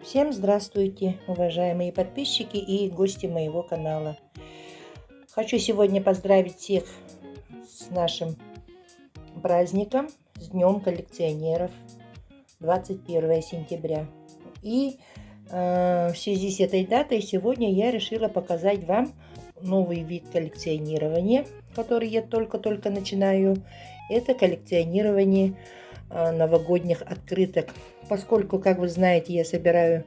Всем здравствуйте, уважаемые подписчики и гости моего канала. Хочу сегодня поздравить всех с нашим праздником, с Днем коллекционеров, 21 сентября. И в связи с этой датой сегодня я решила показать вам новый вид коллекционирования, который я только-только начинаю. Это коллекционирование новогодних открыток. Поскольку, как вы знаете, я собираю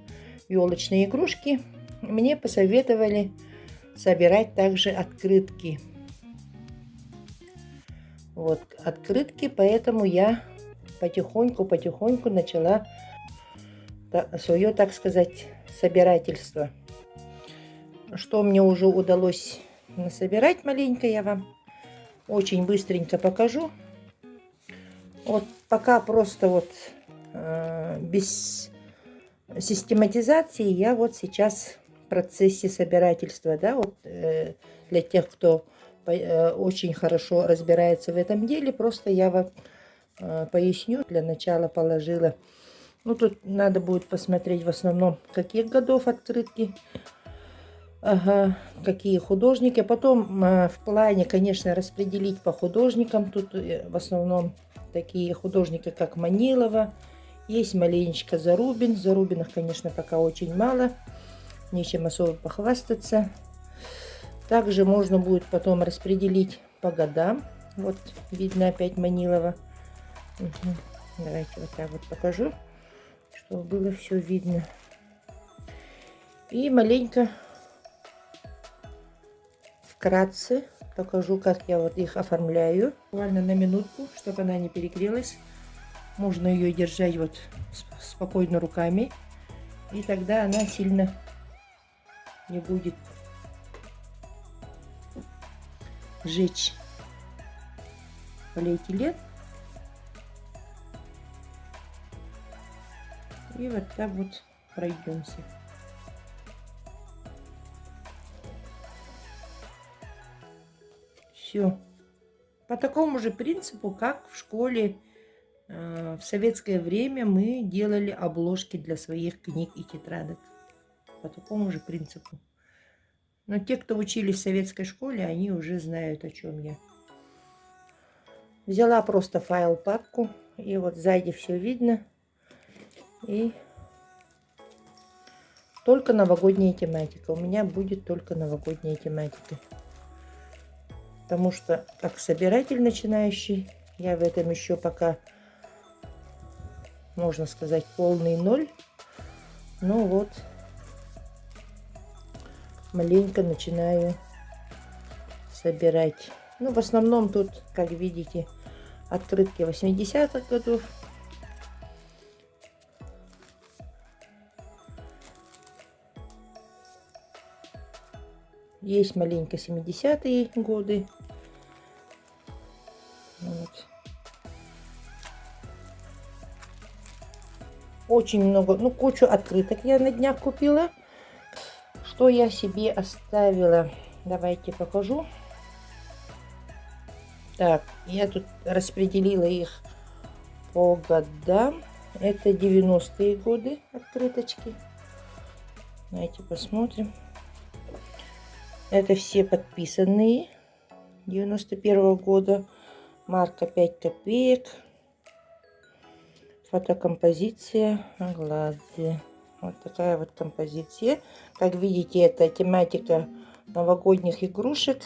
елочные игрушки, мне посоветовали собирать также открытки. Вот открытки, поэтому я потихоньку начала свое, так сказать, собирательство. Что мне уже удалось насобирать маленько, я вам очень быстренько покажу. Вот пока просто вот без систематизации я вот сейчас в процессе собирательства, да, вот для тех, кто очень хорошо разбирается в этом деле, просто я вам поясню. Для начала положила, ну тут надо будет посмотреть в основном, каких годов открытки, какие художники. Потом в плане, конечно, распределить по художникам. Тут в основном такие художники, как Манилова. Есть маленечко Зарубин. Зарубинах, конечно, пока очень мало. Нечем особо похвастаться. Также можно будет потом распределить по годам. Вот видно опять Манилова. Угу. Давайте вот так вот покажу, чтобы было все видно. И маленько вкратце покажу, как я вот их оформляю. Буквально на минутку, чтобы она не перегрелась. Можно ее держать вот спокойно руками, и тогда она сильно не будет жечь полиэтилен. И вот так вот пройдемся. Все по такому же принципу, как в школе в советское время мы делали обложки для своих книг и тетрадок. По такому же принципу. Но те, кто учились в советской школе, они уже знают, о чем я. Взяла просто файл, папку, и вот сзади все видно. И только новогодняя тематика. У меня будет только новогодняя тематика. Потому что, как собиратель начинающий, я в этом еще пока, можно сказать, полный ноль. Ну вот, маленько начинаю собирать. Ну, в основном тут, как видите, открытки 80-х годов. Есть маленько 70-е годы. Вот. Очень много, ну, кучу открыток я на днях купила. Что я себе оставила? Давайте покажу. Так, я тут распределила их по годам. Это 90-е годы открыточки. Давайте посмотрим. Это все подписанные 91-го года. Марка 5 копеек. Фотокомпозиция Гладзе. Вот такая вот композиция. Как видите, это тематика новогодних игрушек,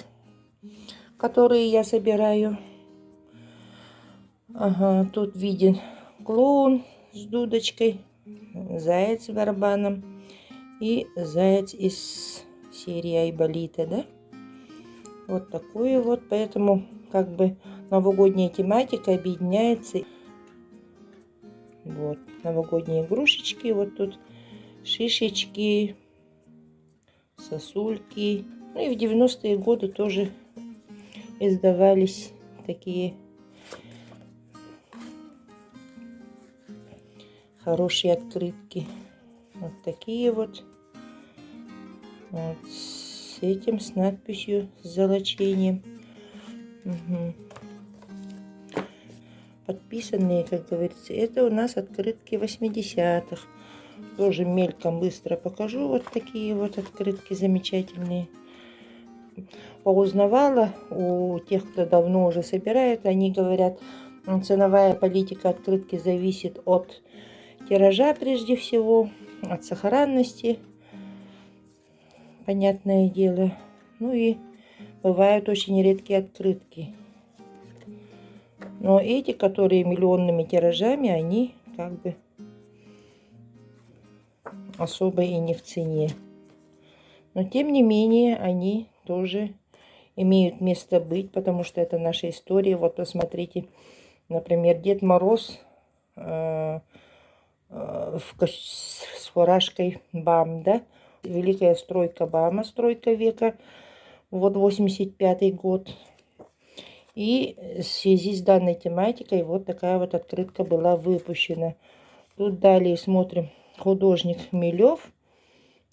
которые я собираю. Ага, тут виден клоун с дудочкой, заяц с барабаном и заяц из серии Айболита, да? Вот такое вот, поэтому как бы новогодняя тематика объединяется. Вот новогодние игрушечки, вот тут шишечки, сосульки. Ну и в 90-е годы тоже издавались такие хорошие открытки. Вот такие вот. Вот с этим, с надписью, с золочением. Угу. Подписанные, как говорится. Это у нас открытки 80-х. Тоже мельком быстро покажу. Вот такие вот открытки замечательные. Поузнавала у тех, кто давно уже собирает. Они говорят, ценовая политика открытки зависит от тиража прежде всего, от сохранности, понятное дело. Ну и бывают очень редкие открытки. Но эти, которые миллионными тиражами, они как бы особо и не в цене. Но тем не менее, они тоже имеют место быть, потому что это наша история. Вот посмотрите, например, Дед Мороз с фуражкой БАМ, да? Великая стройка БАМа, стройка века, вот 85-й год. И в связи с данной тематикой вот такая вот открытка была выпущена. Тут далее смотрим, художник Хмелев.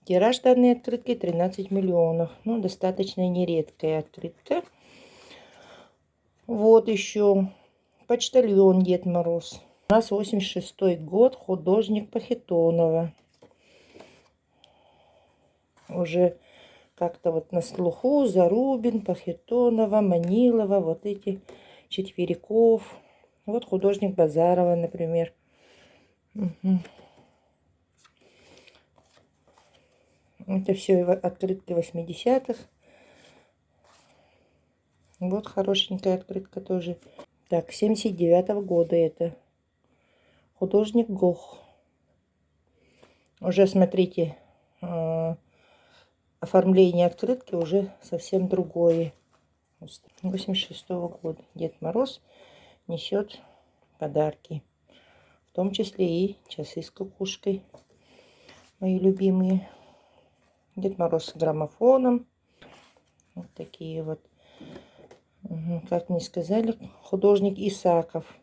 Тираж данной открытки 13 миллионов. Ну, достаточно нередкая открытка. Вот еще почтальон Дед Мороз. У нас 86-й год, художник Пахитонова. Уже как-то вот на слуху Зарубин, Пахитонова, Манилова, вот эти Четвериков. Вот художник Базарова, например. Угу. Это все открытки 80-х. Вот хорошенькая открытка тоже. Так, 79-го года это. Художник Гох. Уже смотрите, оформление открытки уже совсем другое. 86-го года. Дед Мороз несет подарки. В том числе и часы с кукушкой. Мои любимые. Дед Мороз с граммофоном. Вот такие вот. Как мне сказали, художник Исаков.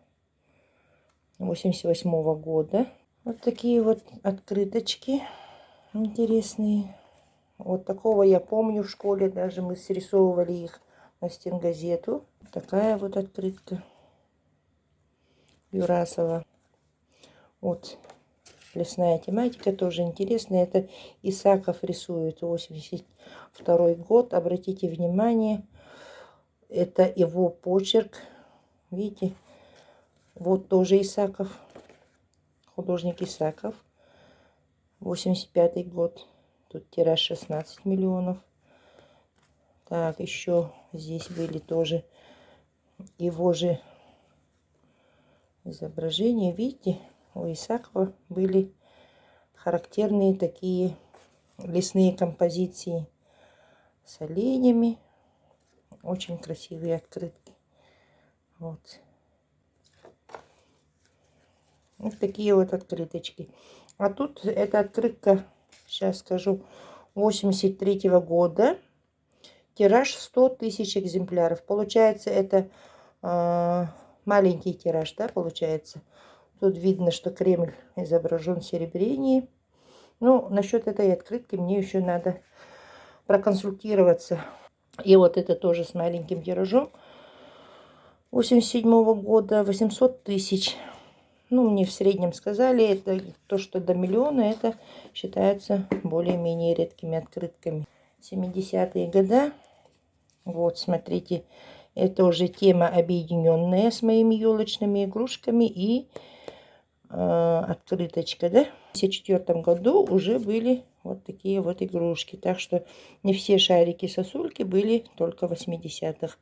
88-го года. Вот такие вот открыточки интересные. Вот такого я помню в школе. Даже мы срисовывали их на стенгазету. Такая вот открытка Юрасова. Вот лесная тематика тоже интересная. Это Исаков рисует. 82-й год. Обратите внимание. Это его почерк. Видите? Вот тоже Исаков. Художник Исаков. 85-й год. Тут тираж 16 миллионов. Так, еще здесь были тоже его же изображения. Видите, у Исакова были характерные такие лесные композиции с оленями. Очень красивые открытки. Вот. Вот такие вот открыточки. А тут эта открытка, сейчас скажу, 83-го года. Тираж 100 тысяч экземпляров. Получается, это маленький тираж, да, получается. Тут видно, что Кремль изображен в серебрении. Ну, насчет этой открытки мне еще надо проконсультироваться. И вот это тоже с маленьким тиражом. 87-го года 800 тысяч. Ну, мне в среднем сказали, это то, что до миллиона, это считается более-менее редкими открытками. 70-е годы. Вот, смотрите, это уже тема объединенная с моими елочными игрушками и открыточка, да? В 1954 году уже были вот такие вот игрушки. Так что не все шарики-сосульки были только в 80-х.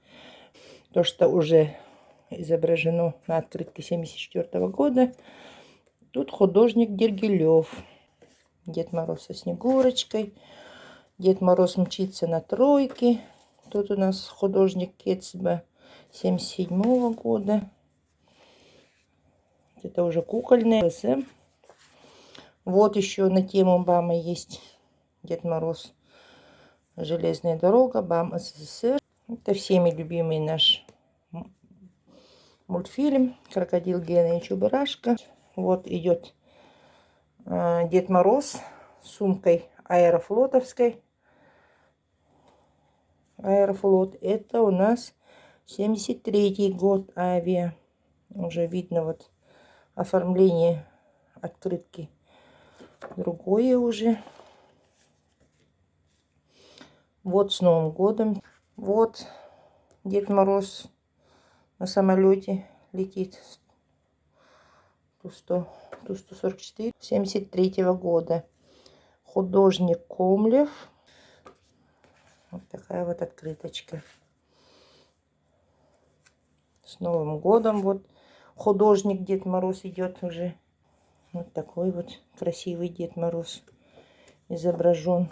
То, что уже изображено на открытке 1974 года. Тут художник Дергилев. Дед Мороз со Снегурочкой. Дед Мороз мчится на тройке. Тут у нас художник Кецба 1977 года. Это уже кукольная СМ. Вот еще на тему БАМа есть Дед Мороз. Железная дорога, БАМ СССР. Это всеми любимый наш мультфильм «Крокодил Гена и Чебурашка». Вот идет Дед Мороз с сумкой аэрофлотовской. Аэрофлот. Это у нас 73-й год авиа. Уже видно вот оформление открытки другое уже. Вот с Новым годом. Вот Дед Мороз на самолете летит. Ту-144 73-го года. Художник Комлев. Вот такая вот открыточка. С Новым годом. Вот художник Дед Мороз идет уже. Вот такой вот красивый Дед Мороз изображен.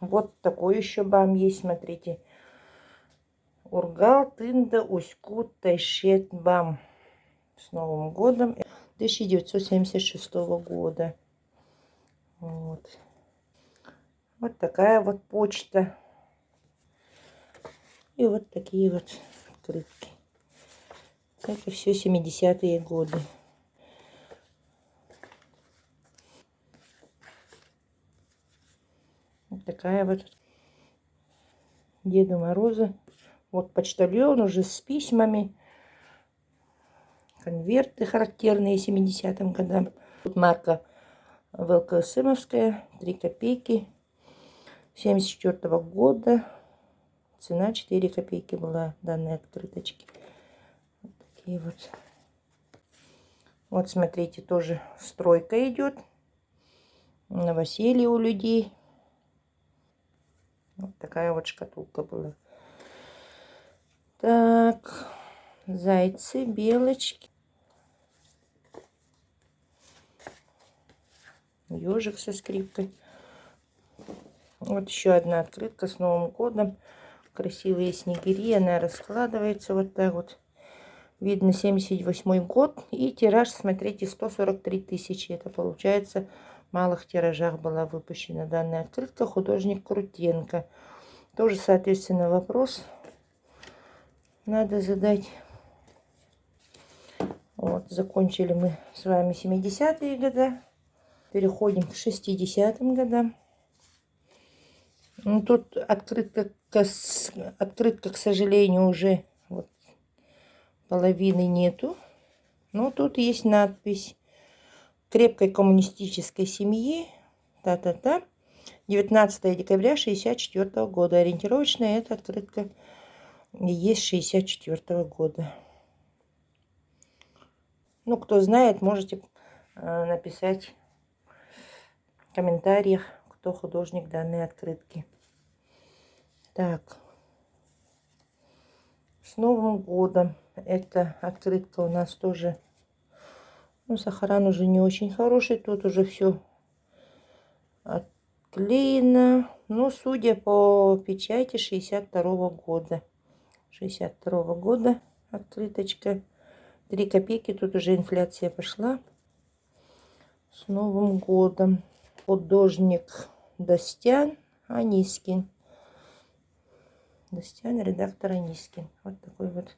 Вот такой еще бам есть, смотрите. Ургал, Тында, Уськут, Тайшет, бам. С Новым годом 1976 года. Вот. Вот такая вот почта. И вот такие вот открытки. Это все 70-е годы. Вот такая вот Деда Мороза. Вот почтальон уже с письмами. Конверты характерные 70-м годам. Тут марка ВЛКСМовская, 3 копейки. 74-го года. Цена 4 копейки была данной открыточки. Вот такие вот. Вот смотрите, тоже стройка идет. Новоселье у людей. Вот такая вот шкатулка была. Так, зайцы, белочки. Ежик со скрипкой. Вот еще одна открытка с Новым годом. Красивые снегири. Она раскладывается вот так вот. Видно 78 год. И тираж, смотрите, 143 тысячи. Это получается в малых тиражах была выпущена данная открытка. Художник Крутенко. Тоже, соответственно, вопрос надо задать. Вот, закончили мы с вами 70-е годы. Переходим к 60-м годам. Ну, тут открытка, к сожалению, уже вот половины нету. Но тут есть надпись: крепкой коммунистической семьи. Та-та-та. 19 декабря 64 года. Ориентировочная эта открытка есть 64 года. Ну, кто знает, можете написать в комментариях, кто художник данной открытки. Так, с Новым годом. Эта открытка у нас тоже, ну, сохран уже не очень хороший. Тут уже все отклеено. Но судя по печати, 62 года. 62 года открыточка. 3 копейки. Тут уже инфляция пошла. С Новым годом. Художник Достян Анискин. Достян, редактор Анискин. Вот такой вот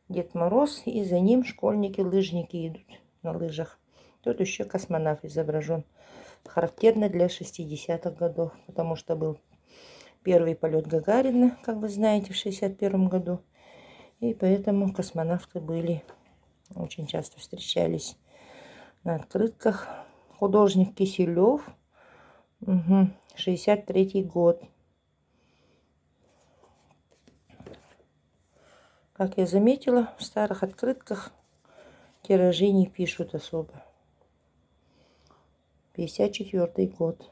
Дед Мороз. И за ним школьники-лыжники идут на лыжах. Тут еще космонавт изображен. Характерно для 60-х годов. Потому что был первый полет Гагарина, как вы знаете, в 61 году. И поэтому космонавты были, очень часто встречались на открытках. Художник Киселев. 63 год. Как я заметила, в старых открытках тиражи не пишут особо. 54 год.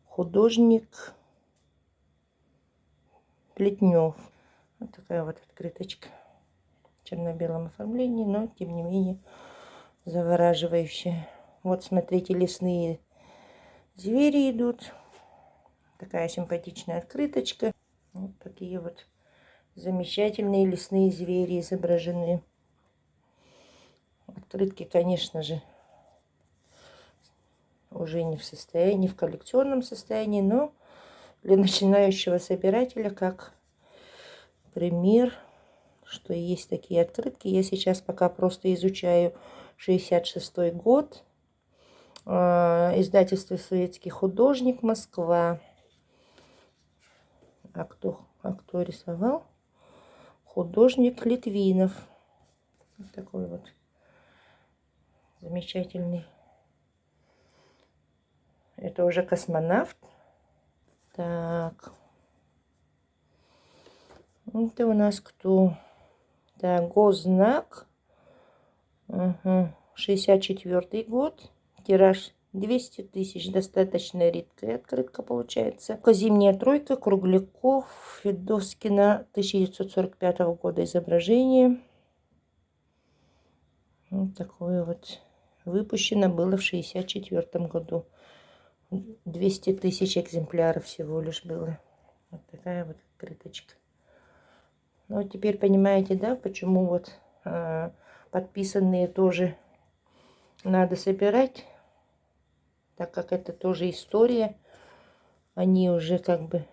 Художник Плетнев. Вот такая вот открыточка. В черно-белом оформлении, но тем не менее завораживающая. Вот смотрите, лесные звери идут. Такая симпатичная открыточка. Вот такие вот замечательные лесные звери изображены. Открытки, конечно же, уже не в состоянии, в коллекционном состоянии, но для начинающего собирателя как пример, что есть такие открытки. Я сейчас пока просто изучаю 66 год. Издательство «Советский художник», Москва. А кто рисовал? Художник Литвинов. Вот такой вот Замечательный. Это уже космонавт. Так. Это у нас кто? Да, госзнак. Угу. 64-й год. Тираж 200 тысяч. Достаточно редкая открытка получается. Зимняя тройка. Кругляков. Федоскина. 1945 года изображение. Вот такое вот. Выпущено было в 64 году. 200 тысяч экземпляров всего лишь было. Вот такая вот открыточка. Ну, теперь понимаете, да, почему вот подписанные тоже надо собирать, так как это тоже история. Они уже как бы...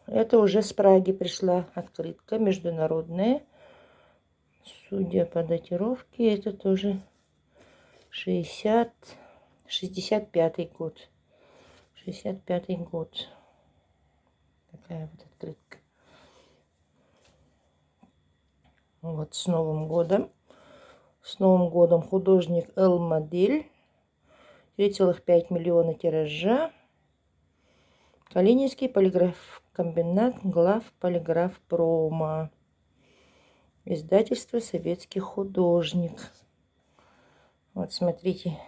Это уже с Праги пришла открытка международная. Судя по датировке, это тоже 65-й год. 65-й год. Такая вот открытка. Вот, с Новым годом. С Новым годом художник Л-модель. 3,5 миллиона тиража. Калининский полиграф-комбинат, глав полиграф-прома. Издательство «Советский художник». Вот смотрите,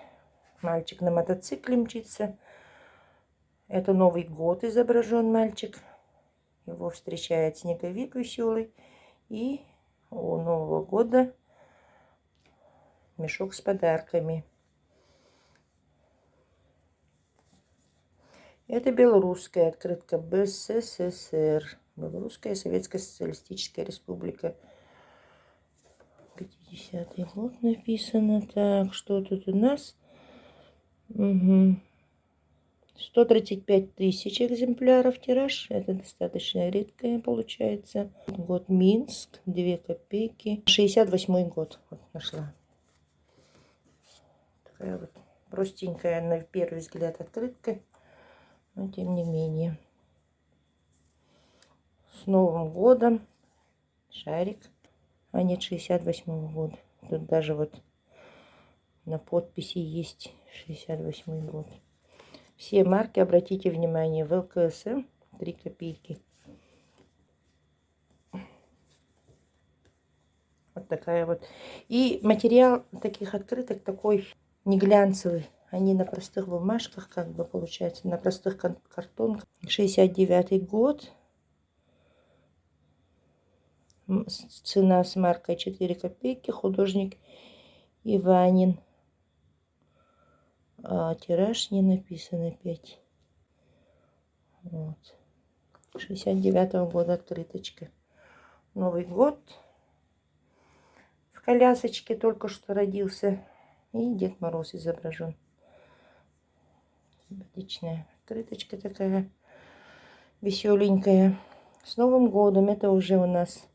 мальчик на мотоцикле мчится. Это Новый год изображен мальчик. Его встречает снеговик веселый. И у Нового года мешок с подарками. Это белорусская открытка БССР. Белорусская Советская Социалистическая Республика. 50-й год написано. Так, что тут у нас? Угу. 135 тысяч экземпляров тираж. Это достаточно редкое получается. Год Минск. 2 копейки. 68-й год. Вот нашла. Такая вот простенькая на первый взгляд открытка. Но тем не менее. С Новым годом. Шарик. А нет, 68-го года. Тут даже вот на подписи есть 68-й год. Все марки, обратите внимание, в ЛКСМ 3 копейки. Вот такая вот. И материал таких открыток такой не глянцевый. Они на простых бумажках, как бы получается, на простых картонках. 69-й год. Цена с маркой 4 копейки. Художник Иванин. А тираж не написан опять. Вот. 69-го года открыточка. Новый год. В колясочке только что родился. И Дед Мороз изображен. Симпатичная открыточка такая. Веселенькая. С Новым годом. Это уже у нас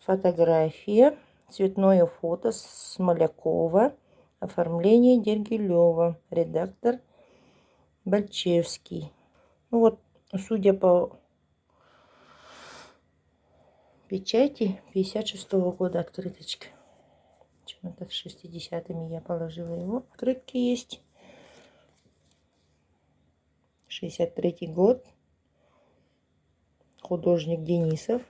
фотография. Цветное фото Смолякова. Оформление Дергилева. Редактор Бальчевский. Ну вот, судя по печати, 56-го года открыточка. Почему-то с 60-ми я положила его. Открытки есть. 63-й год. Художник Денисов.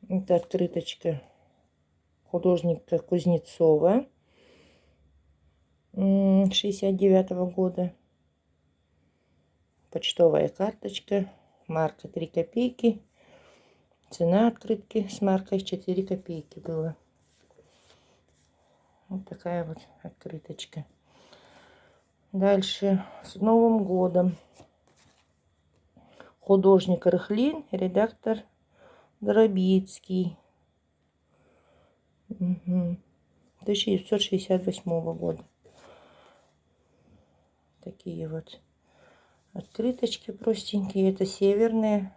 Это открыточка художника Кузнецова. 69-го года. Почтовая карточка. Марка 3 копейки. Цена открытки с маркой 4 копейки была. Вот такая вот открыточка. Дальше. С Новым годом. Художник Рыхлин. Редактор Дробицкий. 1968 года. Такие вот открыточки простенькие. Это северные.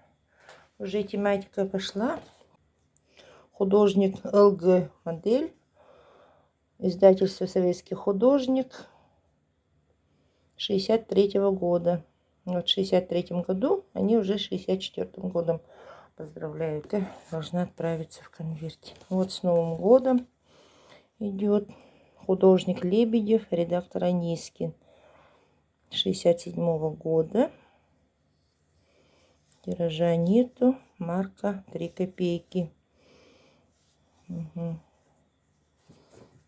Уже тематика пошла. Художник ЛГ модель. Издательство «Советский художник». 63-го года. Вот в 63 году, они уже 64 годом. Поздравляю, ты должна отправиться в конверте. Вот с Новым годом идет художник Лебедев, редактор Анискин. 67 года. Тиража нету. Марка 3 копейки. Угу.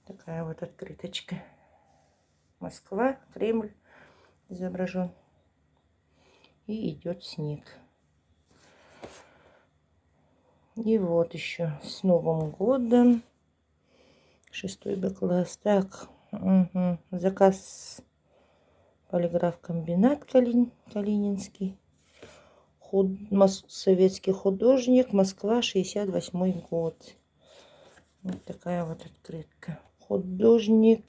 Такая вот открыточка. Москва, Кремль изображен. И идет снег. И вот еще с Новым годом. 6 Б-класс. Так, угу. Заказ полиграф-комбинат Калининский. Советский художник. Москва, 68 год. Вот такая вот открытка. Художник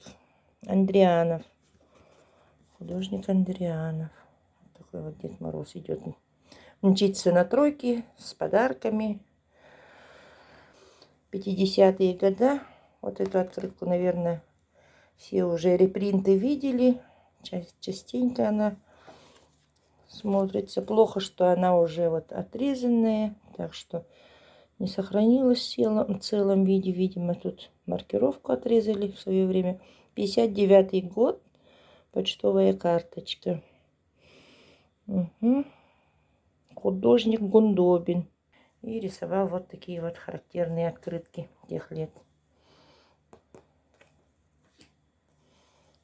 Андрианов. Художник Андрианов. Вот такой вот Дед Мороз идет. Мчится на тройке с подарками. 50-е года. Вот эту открытку, наверное, все уже репринты видели. Частенько она смотрится. Плохо, что она уже вот отрезанная. Так что не сохранилась в целом виде. Видимо, тут маркировку отрезали в свое время. 59-й год. Почтовая карточка. Угу. Художник Гундобин. И рисовал вот такие вот характерные открытки тех лет.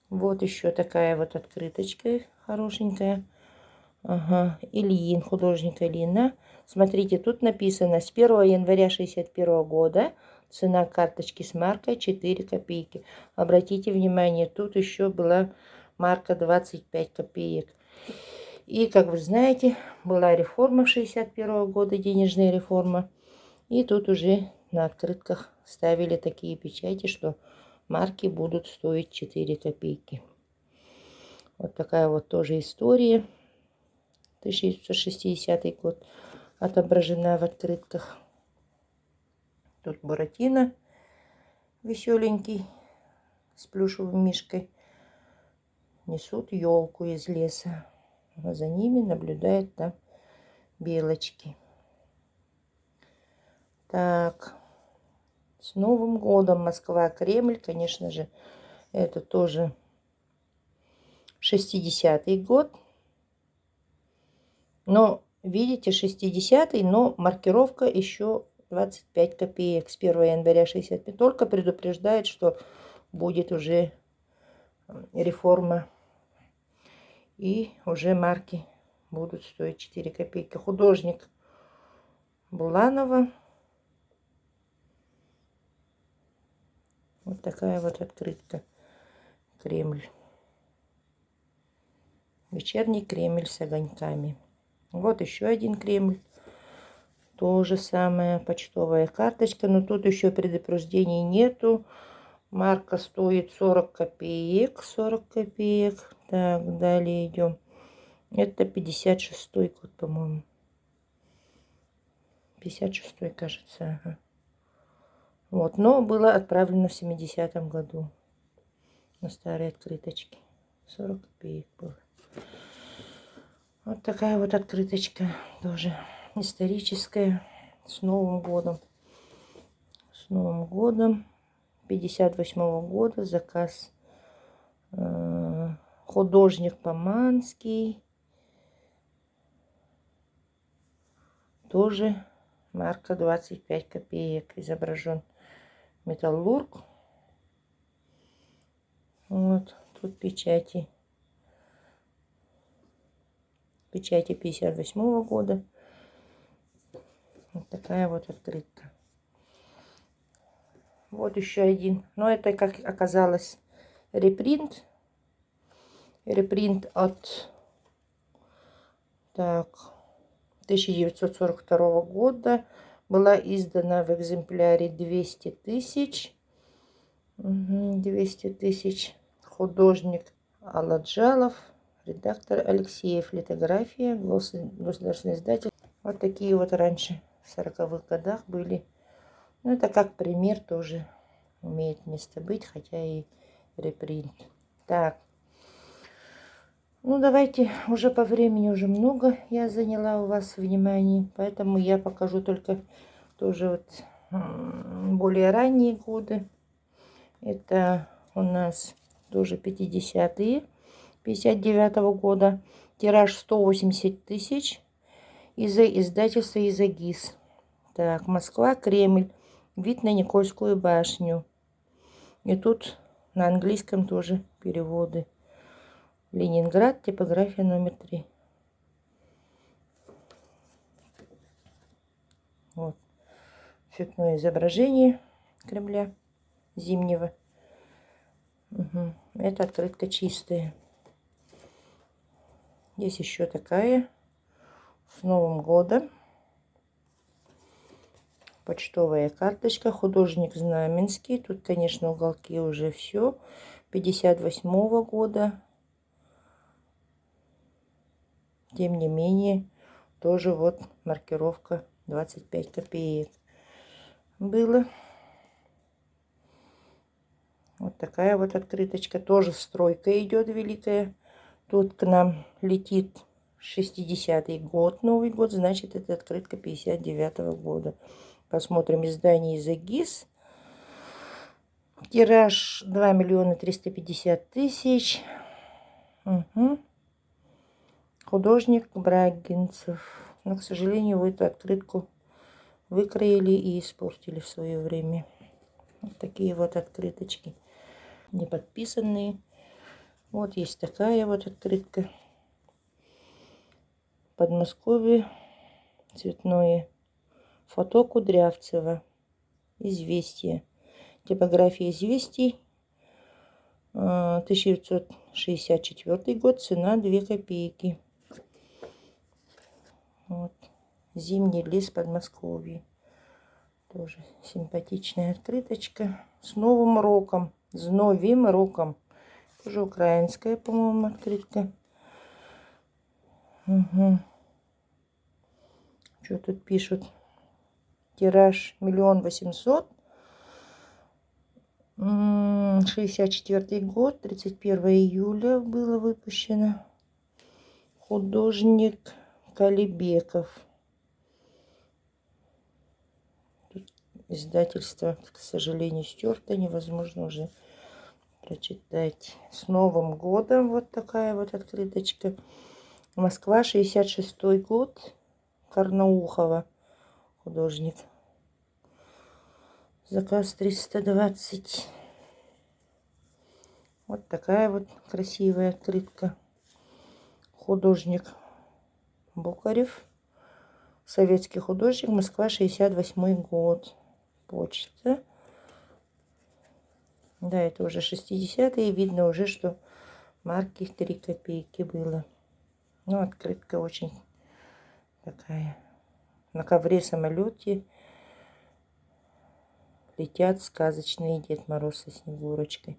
Вот еще такая вот открыточка хорошенькая. Ага, Ильин, художник Ильина. Смотрите, тут написано с 1 января 61 года цена карточки с маркой 4 копейки. Обратите внимание, тут еще была марка 25 копеек. И, как вы знаете, была реформа 61 года, денежная реформа. И тут уже на открытках ставили такие печати, что марки будут стоить 4 копейки. Вот такая вот тоже история. 1960 год отображена в открытках. Тут Буратино веселенький с плюшевым мишкой. Несут елку из леса. А за ними наблюдают там белочки. Так, с Новым годом Москва, Кремль, конечно же, это тоже 60-й год. Но, видите, 60-й, но маркировка еще 25 копеек с 1 января 65. Только предупреждает, что будет уже реформа. И уже марки будут стоить 4 копейки. Художник Буланова. Вот такая вот открытка. Кремль. Вечерний Кремль с огоньками. Вот еще один Кремль. То же самое, почтовая карточка. Но тут еще предупреждений нету. Марка стоит 40 копеек. 40 копеек. Так, далее идем. Это 56-й год, по-моему. 56-й, кажется. Ага. Вот, но было отправлено в 70-м году на старые открыточки. 40 копеек было. Вот такая вот открыточка тоже историческая. С Новым годом. С Новым годом. 58-го года заказ. Художник Поманский. Тоже марка 25 копеек. Изображен металлург. Вот тут печати. Печати 58-го года. Вот такая вот открытка. Вот еще один. Но это, как оказалось, репринт. Репринт от 1942 года. Была издана в экземпляре 200 тысяч. 200 тысяч. Художник Аладжалов. Редактор Алексеев. Литография. Государственный издатель. Вот такие вот раньше в 40-х годах были. Ну, это как пример тоже имеет место быть, хотя и репринт. Так. Ну, давайте, уже по времени уже много я заняла у вас внимание, поэтому я покажу только тоже вот более ранние годы. Это у нас тоже 50-е, 59-го года. Тираж 180 тысяч. Из-за издательства Изогис. Так, Москва, Кремль. Вид на Никольскую башню. И тут на английском тоже переводы. Ленинград, типография номер 3. Вот. Цветное изображение Кремля зимнего. Угу. Это открытка чистая. Есть еще такая. С Новым годом. Почтовая карточка. Художник Знаменский. Тут, конечно, уголки уже все. 58-го года. Тем не менее, тоже вот маркировка 25 копеек. Было. Вот такая вот открыточка. Тоже стройка идет великая. Тут к нам летит 60-й год, Новый год. Значит, это открытка 59-го года. Посмотрим издание Изогис. Тираж 2 миллиона 350 тысяч. Угу. Художник Брагинцев. Но, к сожалению, эту открытку выкроили и испортили в свое время. Вот такие вот открыточки. Не подписанные. Вот есть такая вот открытка. Подмосковье. Цветное. Фото Кудрявцева. Известия. Типография известий. 1964 год. Цена 2 копейки. Вот. Зимний лес Подмосковья. Тоже симпатичная открыточка. С Новым роком. С Новым роком. Тоже украинская, по-моему, открытка. Угу. Что тут пишут? Тираж 1 800 000. 64 год. 31 июля было выпущено. Художник Калибеков. Издательство, к сожалению, стерто. Невозможно уже прочитать. С Новым годом. Вот такая вот открыточка. Москва, 66 год. Карнаухова. Художник. Заказ 320. Вот такая вот красивая открытка. Художник Бокарев. Советский художник. Москва, 68 год. Почта. Да, это уже 60-е. Видно уже, что марки 3 копейки было. Ну, открытка очень такая. На ковре самолете летят сказочные Дед Мороз со Снегурочкой.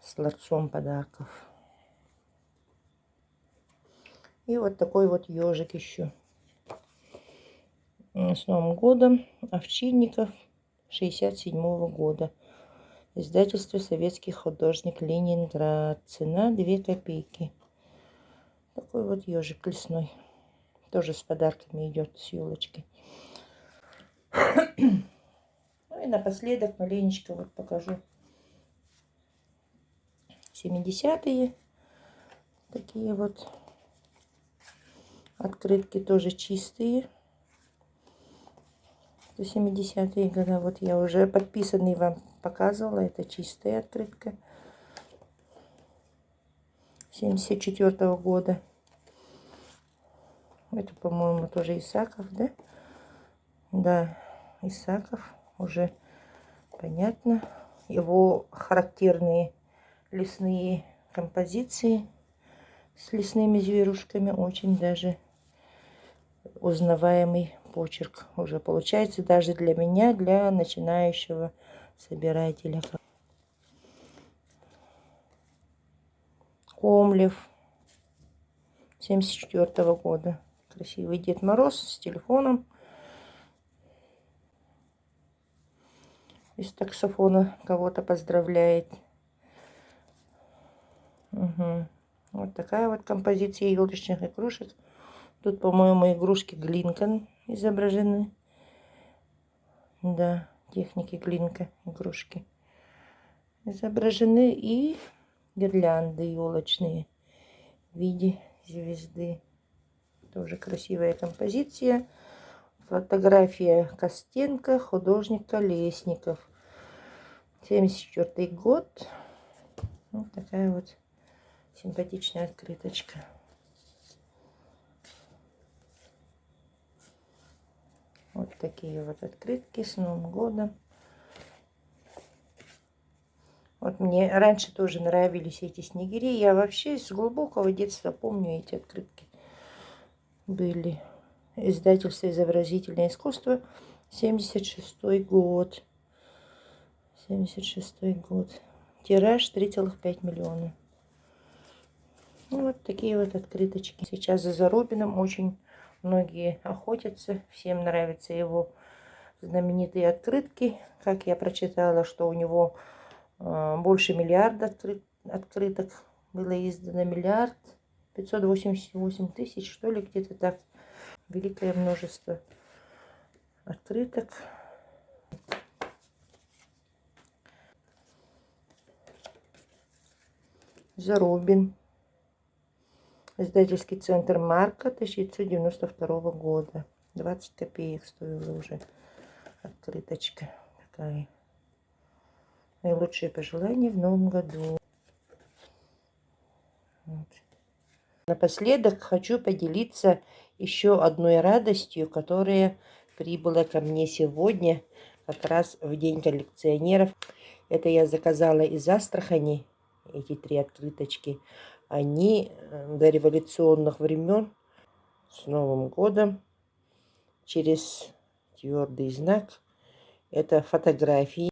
С ларцом подарков. И вот такой вот ежик еще. С Новым годом. Овчинников 67-го года. Издательство Советский художник Ленинград. Цена 2 копейки. Такой вот ежик лесной. Тоже с подарками идет, с елочкой. Ну и напоследок маленечко вот покажу 70-е. Такие вот открытки тоже чистые. 70-е годы. Вот я уже подписанный вам показывала. Это чистая открытка. 74-го года. Это, по-моему, тоже Исаков, да? Да, Исаков. Уже понятно. Его характерные лесные композиции с лесными зверушками. Очень даже узнаваемый почерк уже получается даже для меня, для начинающего собирателя. Комлев 74-го года. Красивый Дед Мороз с телефоном. Из таксофона кого-то поздравляет. Угу. Вот такая вот композиция елочных игрушек. Тут, по-моему, игрушки Глинка изображены. Да, техники Глинка игрушки изображены. И гирлянды елочные в виде звезды. Тоже красивая композиция. Фотография Костенко, художник Колесников. 74 год. Вот такая вот симпатичная открыточка. Вот такие вот открытки с Новым годом. Вот мне раньше тоже нравились эти снегири. Я вообще с глубокого детства помню эти открытки. Были. Издательство «Изобразительное искусство», 76 год. 76 год. Тираж 3,5 миллиона. Ну, вот такие вот открыточки. Сейчас за Зарубиным очень многие охотятся. Всем нравятся его знаменитые открытки. Как я прочитала, что у него больше миллиарда открыток было издано. 1,588 миллиарда, что ли, где-то так. Великое множество открыток. Зарубин. Издательский центр «Марка», 1992 года. 20 копеек стоила уже открыточка такая. Наилучшие пожелания в новом году. Вот. Напоследок хочу поделиться еще одной радостью, которая прибыла ко мне сегодня, как раз в День коллекционеров. Это я заказала из Астрахани, эти 3 открыточки. Они до революционных времен, с Новым годом, через твердый знак. Это фотографии.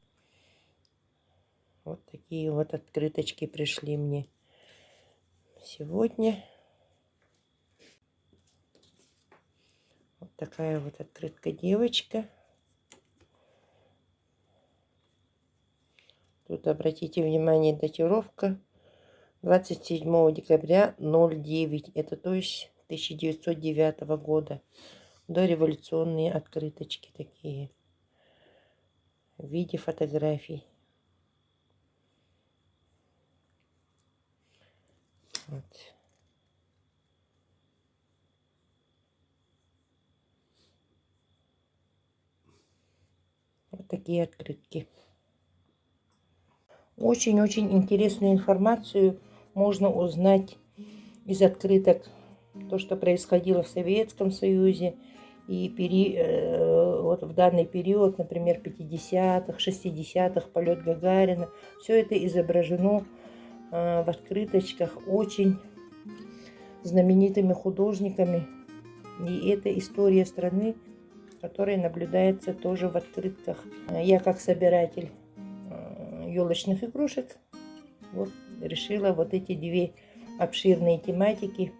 Вот такие вот открыточки пришли мне сегодня. Вот такая вот открытка девочка. Тут обратите внимание, датировка 27 декабря 09. Это то есть 1909 года. Дореволюционные открыточки такие в виде фотографий. Вот. Вот такие открытки. Очень-очень интересную информацию можно узнать из открыток. То, что происходило в Советском Союзе. И вот в данный период, например, 50-х, 60-х, полет Гагарина. Все это изображено в открыточках очень знаменитыми художниками. И это история страны, которая наблюдается тоже в открытках. Я как собиратель елочных игрушек вот решила вот эти 2 обширные тематики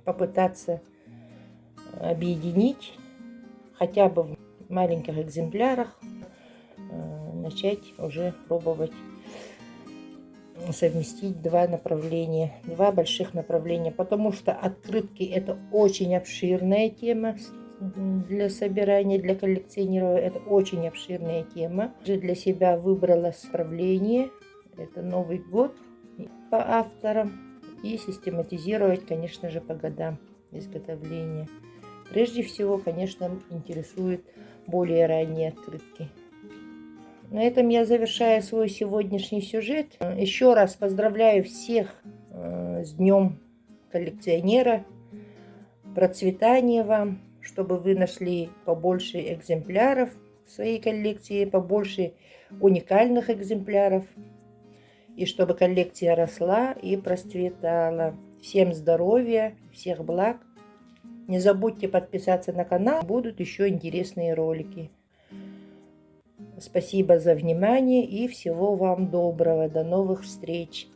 попытаться объединить хотя бы в маленьких экземплярах, начать уже пробовать совместить 2 направления, 2 больших направления, потому что открытки это очень обширная тема для собирания, для коллекционирования. Это очень обширная тема. Я для себя выбрала направление, это Новый год по авторам, и систематизировать, конечно же, по годам изготовления. Прежде всего, конечно, интересуют более ранние открытки. На этом я завершаю свой сегодняшний сюжет. Еще раз поздравляю всех с Днем коллекционера. Процветания вам, чтобы вы нашли побольше экземпляров в своей коллекции, побольше уникальных экземпляров. И чтобы коллекция росла и процветала. Всем здоровья, всех благ. Не забудьте подписаться на канал, будут еще интересные ролики. Спасибо за внимание и всего вам доброго. До новых встреч!